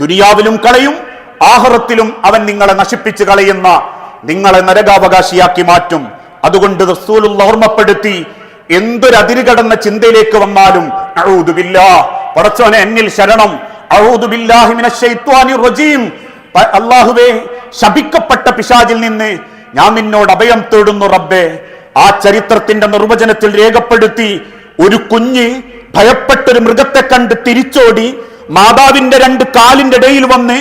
ദുനിയാവിലും കളയും, ആഖിറത്തിലും അവൻ നിങ്ങളെ നശിപ്പിച്ചു കളയുന്ന, നിങ്ങളെ നരകാവകാശിയാക്കി മാറ്റും. അതുകൊണ്ട് റസൂലുള്ളാഹി ഓർമ്മപ്പെടുത്തി, എന്തൊരു അതിരുകടന്ന ചിന്തയിലേക്ക് വന്നാലും അഊദു ബില്ലാഹ്, പടച്ചോനെ എന്നിൽ ശരണം, അഊദു ബില്ലാഹി മിനശ് ശൈത്വാനിർ റജീം, അല്ലാഹുവേ ശപിക്കപ്പെട്ട പിശാചിൽ നിന്ന് ഞാൻ നിന്നോട് അഭയം തേടുന്നു റബ്ബേ. ആ ചരിത്രത്തിന്റെ നിർവചനത്തിൽ രേഖപ്പെടുത്തി, ഒരു കുഞ്ഞ് ഭയപ്പെട്ടൊരു മൃഗത്തെ കണ്ട് തിരിച്ചോടി മാതാവിന്റെ 2 കാലിന്റെ ഇടയിൽ വന്ന്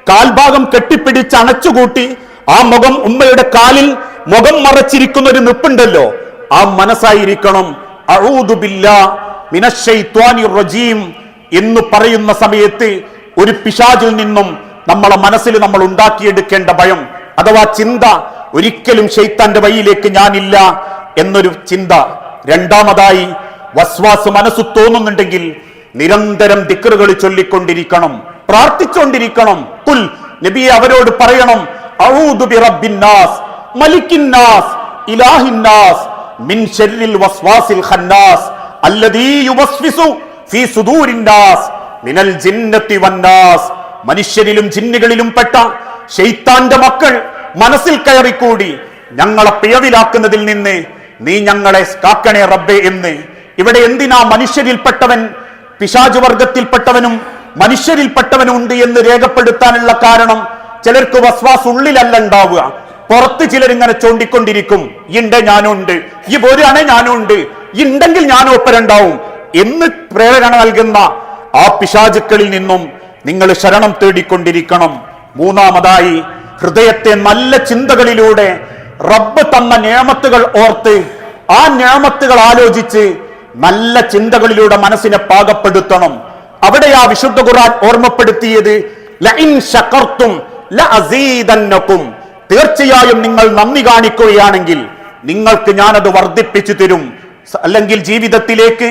കാൽഭാഗം കെട്ടിപ്പിടിച്ച് അണച്ചുകൂട്ടി ആ മുഖം ഉമ്മയുടെ കാലിൽ മുഖം മറച്ചിരിക്കുന്ന ഒരു നിപ്പുണ്ടല്ലോ, ആ മനസ്സായിരിക്കണം അഊദു ബില്ലാഹി മിനശ് ശൈത്വാനിർ റജീം എന്ന് പറയുന്ന സമയത്ത് ഒരു പിശാചിൽ നിന്നും നമ്മളെ മനസ്സിൽ നമ്മൾ ഉണ്ടാക്കിയെടുക്കേണ്ട ഭയം അഥവാ ചിന്ത, ഒരിക്കലും ശൈത്താന്റെ വഴിയിലേക്ക് ഞാനില്ല എന്നൊരു ചിന്ത. രണ്ടാമതായി, വസ്വാസ് മനസ്സ് തോന്നുന്നുണ്ടെങ്കിൽ നിരന്തരം ദിക്റുകൾ ചൊല്ലിക്കൊണ്ടിരിക്കണം, പ്രാർത്ഥിച്ചുകൊണ്ടിരിക്കണം. ഖുൽ, നബിയെ അവരോട് പറയണം, അഊദു ബിറബ്ബിന്നാസ് മലിക്കിന്നാസ് ഇലാഹിന്നാസ് മിൻ ശർരിൽ വസ്വാസിൽ ഖന്നാസ് അല്ലദീ യുവസ്വിസു ഫീ സുദൂരിന്നാസ് മിനൽ ജിന്നത്തി വന്നാസ്. മനുഷ്യരിലും ജിന്നുകളിലും പെട്ട ശൈത്താന്റെ മക്കൾ മനസ്സിൽ കയറിക്കൂടി ഞങ്ങളെ പിഴവിലാക്കുന്നതിൽ നിന്ന് നീ ഞങ്ങളെ കാക്കണേ റബ്ബേ എന്ന്. ഇവിടെ എന്തിനാ മനുഷ്യരിൽപ്പെട്ടവൻ, പിശാച് വർഗത്തിൽപ്പെട്ടവനും മനുഷ്യരിൽപ്പെട്ടവനും ഉണ്ട് എന്ന് രേഖപ്പെടുത്താനുള്ള കാരണം, ചിലർക്ക് വസ്വാസ് ഉള്ളിലല്ല ഉണ്ടാവുക, പുറത്ത് ചിലരിങ്ങനെ ചോണ്ടിക്കൊണ്ടിരിക്കും, ഇണ്ട് ഞാനുണ്ട്, ഈ പോരാണെ ഞാനുണ്ട്, ഉണ്ടെങ്കിൽ ഞാൻ ഒപ്പരുണ്ടാവും എന്ന് പ്രേരണ നൽകുന്ന ആ പിശാചുക്കളിൽ നിന്നും നിങ്ങൾ ശരണം തേടിക്കൊണ്ടിരിക്കണം. മൂന്നാമതായി, ഹൃദയത്തെ നല്ല ചിന്തകളിലൂടെ റബ്ബ് തന്ന നിഅമത്തുകൾ ഓർത്ത് ആ നിഅമത്തുകൾ ആലോചിച്ച് നല്ല ചിന്തകളിലൂടെ മനസ്സിനെ പാകപ്പെടുത്തണം. അവിടെയാ വിശുദ്ധ ഖുർആൻ ഓർമ്മപ്പെടുത്തിയത്, ലഇൻ ശകർതും ലഅസീദന്നകും, തീർച്ചയായും നിങ്ങൾ നന്ദി കാണിക്കുകയാണെങ്കിൽ നിങ്ങൾക്ക് ഞാനത് വർദ്ധിപ്പിച്ചു തരും. അല്ലെങ്കിൽ ജീവിതത്തിലേക്ക്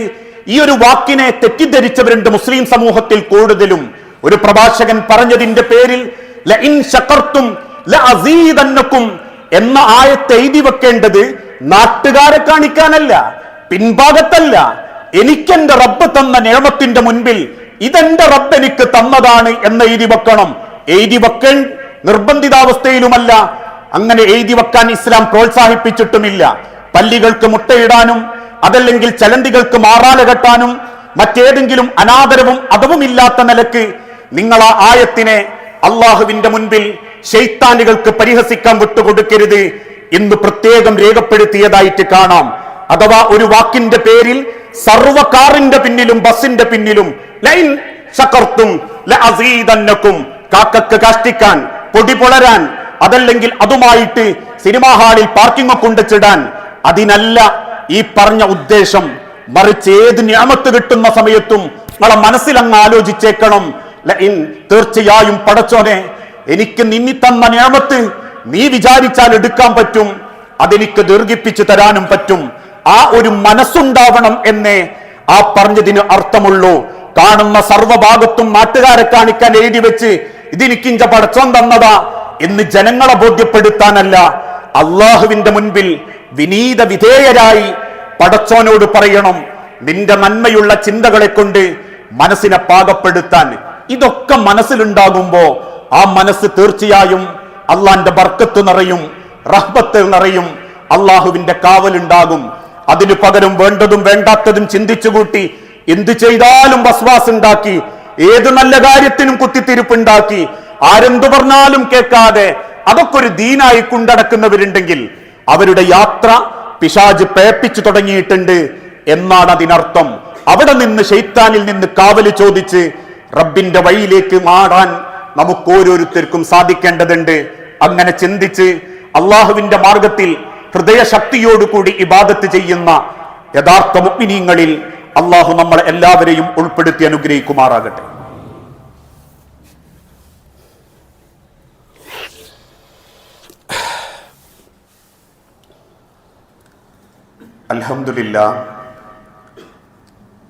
ഈ ഒരു വാക്കിനെ തെറ്റിദ്ധരിച്ചവരുണ്ട് മുസ്ലിം സമൂഹത്തിൽ കൂടുതലും. ഒരു പ്രഭാഷകൻ പറഞ്ഞതിന്റെ പേരിൽ ലഇൻ ശകർതും ലഅസീദന്നകും എന്ന ആയത്ത് എഴുതി വെക്കേണ്ടത് നാട്ടുകാരെ കാണിക്കാനല്ല, പിൻഭാഗത്തല്ല, എനിക്കെന്റെ റബ്ബ് തന്ന നിഅമത്തിന്റെ മുൻപിൽ ഇതെന്റെ റബ്ബ് എനിക്ക് തന്നതാണ് എന്ന് എഴുതി വെക്കണം. എഴുതി വെക്കാൻ നിർബന്ധിതാവസ്ഥയിലുമല്ല, അങ്ങനെ എഴുതി വെക്കാൻ ഇസ്ലാം പ്രോത്സാഹിപ്പിച്ചിട്ടുമില്ല. പല്ലികൾക്ക് മുട്ടയിടാനും അതല്ലെങ്കിൽ ചലന്തികൾക്ക് മാറാല കെട്ടാനും മറ്റേതെങ്കിലും അനാദരവും അതവുമില്ലാത്ത നിലക്ക് നിങ്ങൾ ആ ആയത്തിനെ അള്ളാഹുവിന്റെ മുൻപിൽ ശൈത്താനുകൾക്ക് പരിഹസിക്കാൻ വിട്ടുകൊടുക്കരുത് എന്ന് പ്രത്യേകം രേഖപ്പെടുത്തിയതായിട്ട് കാണാം. അഥവാ ഒരു വാക്കിന്റെ പേരിൽ സർവ്വ കാറിന്റെ പിന്നിലും ബസിന്റെ പിന്നിലും ലൈൻ ശകർത്തും ലഅസീദന്നകും, കാക്കക്ക് കാഷ്ടിക്കാൻ, പൊടി പൊളരാൻ, അതല്ലെങ്കിൽ അതുമായിട്ട് സിനിമാ ഹാളിൽ പാർക്കിംഗ് കൊണ്ടുവച്ചിടാൻ, അതിനല്ല ഈ പറഞ്ഞ ഉദ്ദേശം. മറിച്ച് ഏത് നിഅമത്ത് കിട്ടുന്ന സമയത്തും നമ്മളെ മനസ്സിലങ്ങ് ആലോചിച്ചേക്കണം, ലഇൻ, തീർച്ചയായും പടച്ചോനെ എനിക്ക് നിന്നി തന്ന നിഅമത്ത് നീ വിചാരിച്ചാൽ എടുക്കാൻ പറ്റും, അതെനിക്ക് ദീർഘിപ്പിച്ചു തരാനും പറ്റും. ആ ഒരു മനസ്സുണ്ടാവണം എന്നേ ആ പറഞ്ഞതിന് അർത്ഥമുള്ളൂ. കാണുന്ന സർവ്വഭാഗത്തും നാട്ടുകാരെ കാണിക്കാൻ എഴുതി വെച്ച് ഇതെനിക്കിഞ്ച പടച്ചോൻ തന്നതാ എന്ന് ജനങ്ങളെ ബോധ്യപ്പെടുത്താനല്ല, അള്ളാഹുവിന്റെ മുൻപിൽ വിനീത വിധേയരായി പടച്ചോനോട് പറയണം, നിന്റെ നന്മയുള്ള ചിന്തകളെ കൊണ്ട് മനസ്സിനെ പാകപ്പെടുത്താൻ. ഇതൊക്കെ മനസ്സിലുണ്ടാകുമ്പോ ആ മനസ്സ് തീർച്ചയായും അള്ളാന്റെ ബർക്കത്ത് നിറയും, റഹ്മത്ത് നിറയും, അള്ളാഹുവിന്റെ കാവലുണ്ടാകും. അതിനു പകരം വേണ്ടതും വേണ്ടാത്തതും ചിന്തിച്ചുകൂട്ടി എന്ത് ചെയ്താലും വസ്വാസ് ഉണ്ടാക്കി, ഏത് നല്ല കാര്യത്തിനും കുത്തിത്തിരിപ്പുണ്ടാക്കി, ആരെന്തു പറഞ്ഞാലും കേൾക്കാതെ അതൊക്കെ ഒരു ദീനായി കൊണ്ടടക്കുന്നവരുണ്ടെങ്കിൽ അവരുടെ യാത്ര പിശാച് പേപ്പിച്ചു തുടങ്ങിയിട്ടുണ്ട് എന്നാണ് അതിനർത്ഥം. അവിടെ നിന്ന് ശൈത്താനിൽ നിന്ന് കാവല് ചോദിച്ച് റബ്ബിന്റെ വഴിയിലേക്ക് മാറാൻ നമുക്ക് ഓരോരുത്തർക്കും സാധിക്കേണ്ടതുണ്ട്. അങ്ങനെ ചിന്തിച്ച് അള്ളാഹുവിന്റെ മാർഗത്തിൽ ഹൃദയശക്തിയോടുകൂടി ഇബാദത്ത് ചെയ്യുന്ന യഥാർത്ഥ മുഅ്മിനീങ്ങളിൽ അള്ളാഹു നമ്മളെ എല്ലാവരെയും ഉൾപ്പെടുത്തി അനുഗ്രഹിക്കുമാറാകട്ടെ. അൽഹംദുലില്ലാഹ്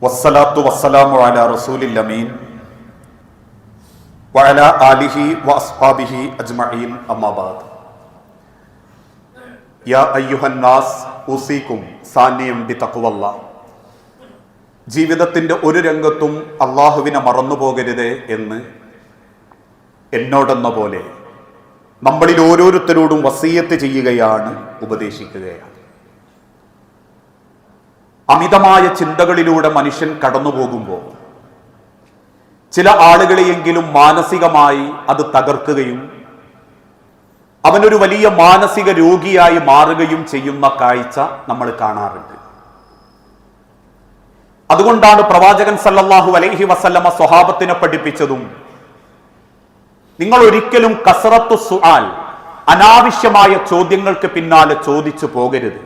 വസ്സലാത്തു വസ്സലാമു അലാ റസൂലിൽ അമീൻ വഅലാ ആലിഹി വഅസ്ഹാബിഹി അജ്മഈൻ അമ്മാ ബഅദ്. യാ അയ്യുഹന്നാസ് ഉസീകും സാനിയം ബിതഖ്വല്ലാഹ്. ജീവിതത്തിന്റെ ഒരു രംഗത്തും അള്ളാഹുവിനെ മറന്നുപോകരുത് എന്ന് എന്നോടെന്ന പോലെ നമ്മളിൽ ഓരോരുത്തരോടും വസീയത്ത് ചെയ്യുകയാണ്, ഉപദേശിക്കുകയാണ്. അമിതമായ ചിന്തകളിലൂടെ മനുഷ്യൻ കടന്നു പോകുമ്പോൾ ചില ആളുകളെയെങ്കിലും മാനസികമായി അത് തകർക്കുകയും അവനൊരു വലിയ മാനസിക രോഗിയായി മാറുകയും ചെയ്യുന്ന കാഴ്ച നമ്മൾ കാണാറുണ്ട്. അതുകൊണ്ടാണ് പ്രവാചകൻ സല്ലല്ലാഹു അലൈഹി വസല്ലമ സ്വഹാബത്തിനെ പഠിപ്പിച്ചതും നിങ്ങൾ ഒരിക്കലും കസറത്തു സുആൽ, അനാവശ്യമായ ചോദ്യങ്ങൾക്ക് പിന്നാലെ ചോദിച്ചു പോകരുത്.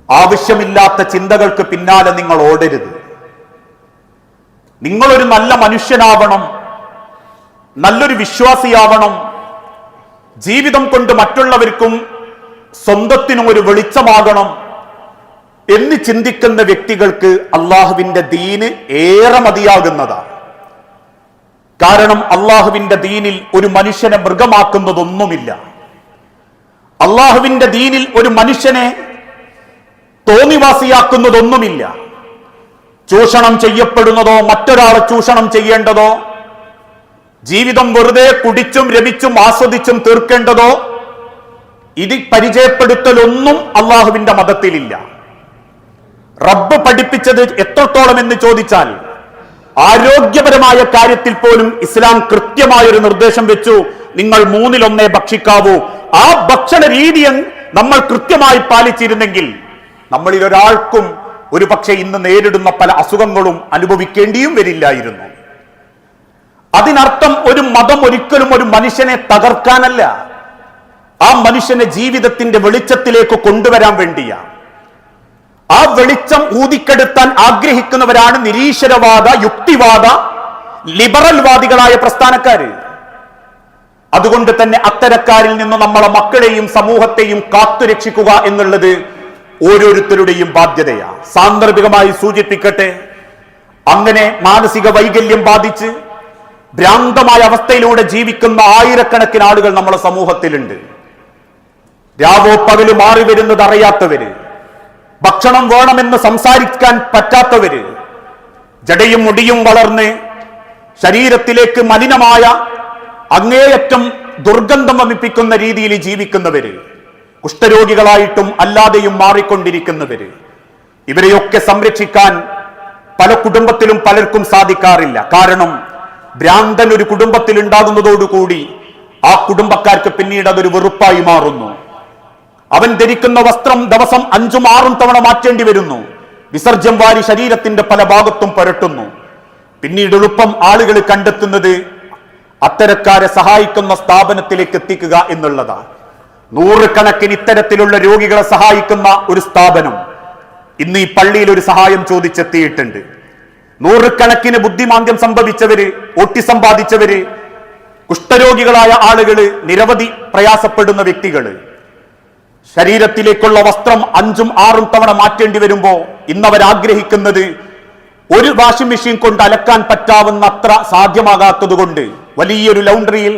ആവശ്യമില്ലാത്ത ചിന്തകൾക്ക് പിന്നാലെ നിങ്ങൾ ഓടരുത്. നിങ്ങളൊരു നല്ല മനുഷ്യനാവണം, നല്ലൊരു വിശ്വാസിയാവണം, ജീവിതം കൊണ്ട് മറ്റുള്ളവർക്കും സ്വന്തത്തിനും ഒരു വെളിച്ചമാകണം എന്ന് ചിന്തിക്കുന്ന വ്യക്തികൾക്ക് അള്ളാഹുവിന്റെ ദീന് ഏറെ മതിയാകുന്നതാണ്. കാരണം അള്ളാഹുവിന്റെ ദീനിൽ ഒരു മനുഷ്യനെ മൃഗമാക്കുന്നതൊന്നുമില്ല. അള്ളാഹുവിന്റെ ദീനിൽ ഒരു മനുഷ്യനെ തോന്നിവാസിയാക്കുന്നതൊന്നുമില്ല. ചൂഷണം ചെയ്യപ്പെടുന്നതോ മറ്റൊരാളെ ചൂഷണം ചെയ്യേണ്ടതോ ജീവിതം വെറുതെ കുടിച്ചും രമിച്ചും ആസ്വദിച്ചും തീർക്കേണ്ടതോ ഇത് പരിചയപ്പെടുത്തലൊന്നും അള്ളാഹുവിന്റെ മതത്തിലില്ല. റബ്ബ് പഠിപ്പിച്ചത് എത്രത്തോളം എന്ന് ചോദിച്ചാൽ ആരോഗ്യപരമായ കാര്യത്തിൽ പോലും ഇസ്ലാം കൃത്യമായൊരു നിർദ്ദേശം വെച്ചു, നിങ്ങൾ 1/3 ഭക്ഷിക്കാവൂ. ആ ഭക്ഷണ രീതി നമ്മൾ കൃത്യമായി പാലിച്ചിരുന്നെങ്കിൽ നമ്മളിൽ ഒരാൾക്കും ഒരു പക്ഷേ ഇന്ന് നേരിടുന്ന പല അസുഖങ്ങളും അനുഭവിക്കേണ്ടിയും വരില്ലായിരുന്നു. അതിനർത്ഥം ഒരു മതം ഒരിക്കലും ഒരു മനുഷ്യനെ തകർക്കാനല്ല, ആ മനുഷ്യനെ ജീവിതത്തിന്റെ വെളിച്ചത്തിലേക്ക് കൊണ്ടുവരാൻ വേണ്ടിയാണ്. ആ വെളിച്ചം ഊതിക്കെടുത്താൻ ആഗ്രഹിക്കുന്നവരാണ് നിരീശ്വരവാദ, യുക്തിവാദ, ലിബറൽ വാദികളായ പ്രസ്ഥാനക്കാര്. അതുകൊണ്ട് തന്നെ അത്തരക്കാരിൽ നിന്ന് നമ്മളെ മക്കളെയും സമൂഹത്തെയും കാത്തുരക്ഷിക്കുക എന്നുള്ളത് ഓരോരുത്തരുടെയും ബാധ്യതയാണ്. സാന്ദർഭികമായി സൂചിപ്പിക്കട്ടെ, അങ്ങനെ മാനസിക വൈകല്യം ബാധിച്ച് ഭ്രാന്തമായ അവസ്ഥയിലൂടെ ജീവിക്കുന്ന ആയിരക്കണക്കിന് ആളുകൾ നമ്മുടെ സമൂഹത്തിലുണ്ട്. രാവോ പകല് മാറി വരുന്നത് അറിയാത്തവര്, ഭക്ഷണം വേണമെന്ന് സംസാരിക്കാൻ പറ്റാത്തവര്, ജടയും മുടിയും വളർന്ന് ശരീരത്തിലേക്ക് മലിനമായ അങ്ങേയറ്റം ദുർഗന്ധം വമിപ്പിക്കുന്ന രീതിയിൽ ജീവിക്കുന്നവര്, കുഷ്ഠരോഗികളായിട്ടും അല്ലാതെയും മാറിക്കൊണ്ടിരിക്കുന്നവര്, ഇവരെയൊക്കെ സംരക്ഷിക്കാൻ പല കുടുംബത്തിലും പലർക്കും സാധിക്കാറില്ല. കാരണം ഭ്രാന്തൻ ഒരു കുടുംബത്തിൽ ഉണ്ടാകുന്നതോടുകൂടി ആ കുടുംബക്കാർക്ക് പിന്നീട് അതൊരു വെറുപ്പായി മാറുന്നു. അവൻ ധരിക്കുന്ന വസ്ത്രം ദിവസം 5-6 തവണ മാറ്റേണ്ടി വരുന്നു. വിസർജ്യം വാരി ശരീരത്തിന്റെ പല ഭാഗത്തും പുരട്ടുന്നു. പിന്നീട് എളുപ്പം ആളുകൾ കണ്ടെത്തുന്നത് അത്തരക്കാരെ സഹായിക്കുന്ന സ്ഥാപനത്തിലേക്ക് എത്തിക്കുക എന്നുള്ളതാണ്. 100 കണക്കിന് ഇത്തരത്തിലുള്ള രോഗികളെ സഹായിക്കുന്ന ഒരു സ്ഥാപനം ഇന്ന് ഈ പള്ളിയിൽ ഒരു സഹായം ചോദിച്ചെത്തിയിട്ടുണ്ട്. 100 കണക്കിന് ബുദ്ധിമാന്ദ്യം സംഭവിച്ചവര്, ഓട്ടിസം ബാധിച്ചവര്, കുഷ്ഠരോഗികളായ ആളുകള്, നിരവധി പ്രയാസപ്പെടുന്ന വ്യക്തികള്, ശരീരത്തിലേക്കുള്ള വസ്ത്രം 5-6 തവണ മാറ്റേണ്ടി വരുമ്പോ ഇന്നവരാഗ്രഹിക്കുന്നത് ഒരു വാഷിംഗ് മെഷീൻ കൊണ്ട് അലക്കാൻ പറ്റാവുന്ന അത്ര സാധ്യമാകാത്തത് കൊണ്ട് വലിയൊരു ലൗണ്ടറിയിൽ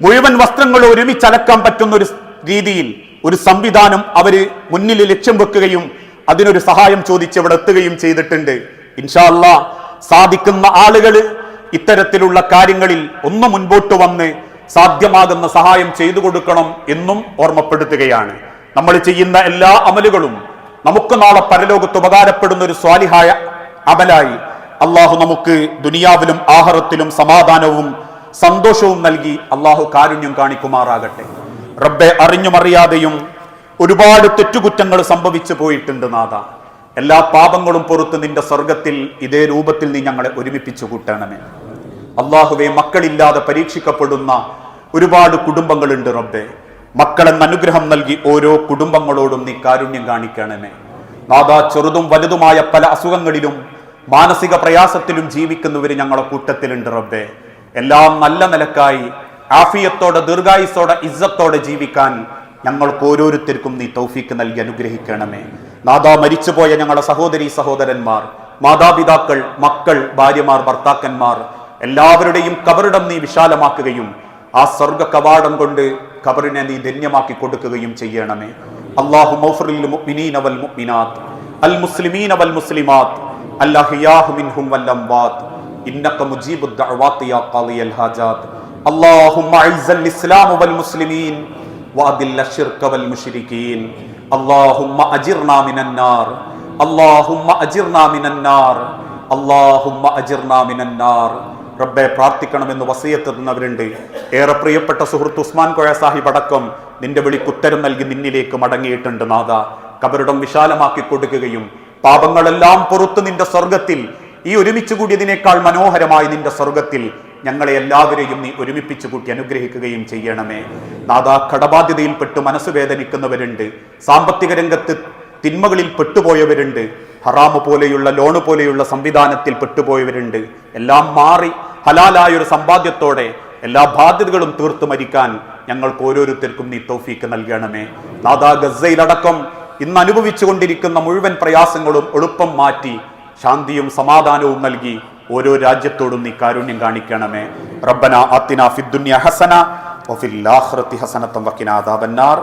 മുഴുവൻ വസ്ത്രങ്ങൾ ഒരുമിച്ച് അലക്കാൻ പറ്റുന്ന ഒരു രീതിയിൽ ഒരു സംവിധാനം അവര് മുന്നിൽ ലക്ഷ്യം വെക്കുകയും അതിനൊരു സഹായം ചോദിച്ച് ഇവിടെ എത്തുകയും ചെയ്തിട്ടുണ്ട്. ഇൻഷാ അല്ലാഹ് സാധിക്കുന്ന ആളുകള് ഇത്തരത്തിലുള്ള കാര്യങ്ങളിൽ ഒന്ന് മുൻപോട്ട് വന്ന് സാധ്യമാകുന്ന സഹായം ചെയ്തു കൊടുക്കണം എന്നും ഓർമ്മപ്പെടുത്തുകയാണ്. നമ്മൾ ചെയ്യുന്ന എല്ലാ അമലുകളും നമുക്ക് നാളെ പരലോകത്ത് ഉപകാരപ്പെടുന്ന ഒരു സ്വാലിഹായ അമലായി അള്ളാഹു നമുക്ക് ദുനിയാവിലും ആഖിറത്തിലും സമാധാനവും സന്തോഷവും നൽകി അള്ളാഹു കാരുണ്യം കാണിക്കുമാറാകട്ടെ. റബ്ബെ, അറിഞ്ഞുമറിയാതെയും ഒരുപാട് തെറ്റുകുറ്റങ്ങൾ സംഭവിച്ചു പോയിട്ടുണ്ട് നാഥ. എല്ലാ പാപങ്ങളും പുറത്ത് നിന്റെ സ്വർഗത്തിൽ ഇതേ രൂപത്തിൽ നീ ഞങ്ങളെ ഒരുമിപ്പിച്ചു കൂട്ടണമേ. അള്ളാഹുവെ, മക്കളില്ലാതെ പരീക്ഷിക്കപ്പെടുന്ന ഒരുപാട് കുടുംബങ്ങളുണ്ട് റബ്ബെ. മക്കളെന്ന അനുഗ്രഹം നൽകി ഓരോ കുടുംബങ്ങളോടും നീ കാരുണ്യം കാണിക്കണമേ നാഥ. ചെറുതും വലുതുമായ പല അസുഖങ്ങളിലും മാനസിക പ്രയാസത്തിലും ജീവിക്കുന്നവര് ഞങ്ങളെ കൂട്ടത്തിലുണ്ട് റബ്ബെ. എല്ലാം നല്ല നിലക്കായി ആഫിയത്തോടെ ദീർഘായുസ്സോടെ ഇസ്സത്തോടെ ജീവിക്കാൻ ഞങ്ങൾക്ക് ഓരോരുത്തർക്കും നീ തൗഫീക്ക് നൽകി അനുഗ്രഹിക്കണമേ നാഥ. മരിച്ചുപോയ ഞങ്ങളുടെ സഹോദരി സഹോദരന്മാർ, മാതാപിതാക്കൾ, മക്കൾ, ഭാര്യമാർ, ഭർത്താക്കന്മാർ എല്ലാവരുടെയും കബറിടം നീ വിശാലമാക്കുകയും ആ സ്വർഗ കവാടം കൊണ്ട് ഖബറിനെ നീ ധന്യമാക്കി കൊടുക്കുകയും ചെയ്യണമേ. അല്ലാഹുമ്മ ഗ്ഫിർ ലിൽ മുഅ്മിനീന വൽ മുഅ്മിനാത്ത്, അൽ മുസ്ലിമീന വൽ മുസ്ലിമാത്ത്, അൽ അഹ്യാഹു മിൻഹും വൽ അംവാത്ത്, ഇന്നക മുജീബുദ് ദഅവാതി യാ ഖാളിയൽ ഹാജാത്ത്. അല്ലാഹുമ്മ അഇസ്സൽ ഇസ്ലാമ വൽ മുസ്ലിമീൻ വഅദില്ല ശിർക വൽ മുശ്രികീൻ. അല്ലാഹുമ്മ അജിർനാ മിനൻ നാർ. അല്ലാഹുമ്മ അജിർനാ മിനൻ നാർ. അല്ലാഹുമ്മ അജിർനാ മിനൻ നാർ. റബ്ബെ, പ്രാർത്ഥിക്കണമെന്ന് വസിയത്ത് തന്നവരുണ്ട്. ഏറെ പ്രിയപ്പെട്ട സുഹൃത്ത് ഉസ്മാൻ കോയ സാഹിബ് അടക്കം നിന്റെ വിളിക്കുത്തരം നൽകി നിന്നിലേക്ക് മടങ്ങിയിട്ടുണ്ട്. നാഥ, കബറിടം വിശാലമാക്കി കൊടുക്കുകയും പാപങ്ങളെല്ലാം പുറത്ത് നിന്റെ സ്വർഗത്തിൽ, ഈ ഒരുമിച്ച് കൂടിയതിനേക്കാൾ മനോഹരമായി നിന്റെ സ്വർഗത്തിൽ ഞങ്ങളെ എല്ലാവരെയും നീ ഒരുമിപ്പിച്ചു കൂട്ടി അനുഗ്രഹിക്കുകയും ചെയ്യണമേ. നാഥ, കടബാധ്യതയിൽപ്പെട്ട് മനസ്സ് വേദനിക്കുന്നവരുണ്ട്. സാമ്പത്തിക രംഗത്ത് തിന്മകളിൽ പെട്ടുപോയവരുണ്ട്. ഹറാമ് പോലെയുള്ള ലോണ് പോലെയുള്ള സംവിധാനത്തിൽ പെട്ടുപോയവരുണ്ട്. എല്ലാം മാറി ഹലാലായൊരു സമ്പാദ്യത്തോടെ എല്ലാ ബാധ്യതകളും തീർത്തു മരിക്കാൻ ഞങ്ങൾക്ക് ഓരോരുത്തർക്കും നീ തൗഫീക്ക് നൽകണമേ. നാഥ, ഗസയിലടക്കം ഇന്ന് അനുഭവിച്ചു കൊണ്ടിരിക്കുന്ന മുഴുവൻ പ്രയാസങ്ങളും എളുപ്പം മാറ്റി ശാന്തിയും സമാധാനവും നൽകി ഓരോ രാജ്യത്തോടും നീ കാരുണ്യം കാണിക്കണമേ. റബ്ബന ആതിനാ ഫിദ്ദുനിയ ഹസന വഫിൽ ആഖിറതി ഹസനത വഖിനാ അദാബന്നാർ.